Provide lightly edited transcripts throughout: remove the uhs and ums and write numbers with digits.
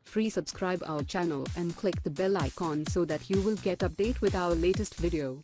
free. Subscribe our channel and click the bell icon so that you will get update with our latest video.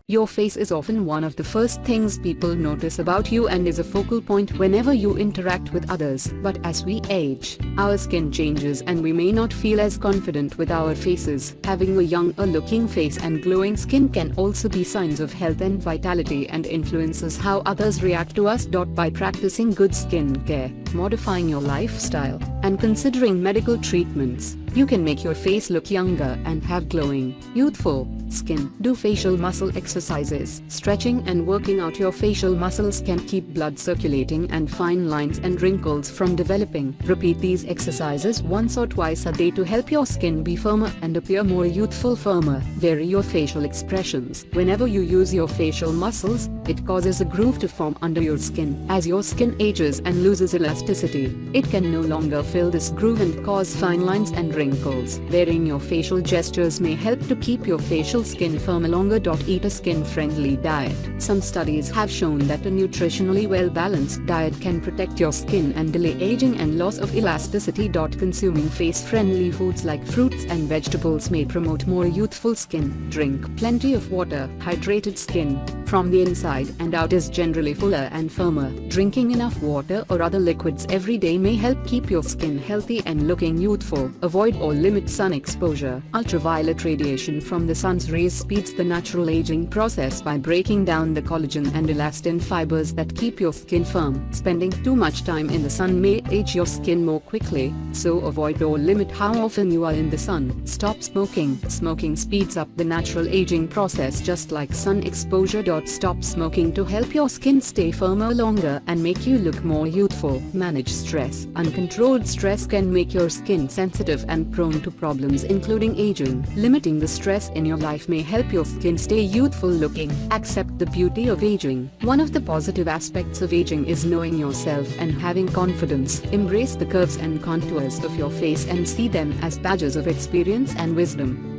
Your face is often one of the first things people notice about you and is a focal point whenever you interact with others. But as we age, our skin changes and we may not feel as confident with our faces. Having a younger looking face and glowing skin can also be signs of health and vitality and influences how others react to us. By practicing good skin care, modifying your lifestyle, and considering medical treatments, you can make your face look younger and have glowing, youthful skin. Do facial muscle exercises. Stretching and working out your facial muscles can keep blood circulating and fine lines and wrinkles from developing. Repeat these exercises once or twice a day to help your skin be firmer and appear more youthful. Vary your facial expressions. Whenever you use your facial muscles, it causes a groove to form under your skin. As your skin ages and loses elasticity, it can no longer fill this groove and cause fine lines and wrinkles. Varying your facial gestures may help to keep your facial skin firmer longer. Eat a skin-friendly diet. Some studies have shown that a nutritionally well-balanced diet can protect your skin and delay aging and loss of elasticity. Consuming face-friendly foods like fruits and vegetables may promote more youthful skin. Drink plenty of water. Hydrated skin, from the inside and out, is generally fuller and firmer. Drinking enough water or other liquids every day may help keep your skin healthy and looking youthful. Avoid or limit sun exposure. Ultraviolet radiation from the sun's rays speeds the natural aging process by breaking down the collagen and elastin fibers that keep your skin firm. Spending too much time in the sun may age your skin more quickly, so avoid or limit how often you are in the sun. Stop smoking. Smoking speeds up the natural aging process just like sun exposure. Stop smoking to help your skin stay firmer longer and make you look more youthful. Manage stress. Uncontrolled stress can make your skin sensitive and prone to problems including aging. Limiting the stress in your life may help your skin stay youthful looking. Accept the beauty of aging. One of the positive aspects of aging is knowing yourself and having confidence. Embrace the curves and contours of your face and see them as badges of experience and wisdom.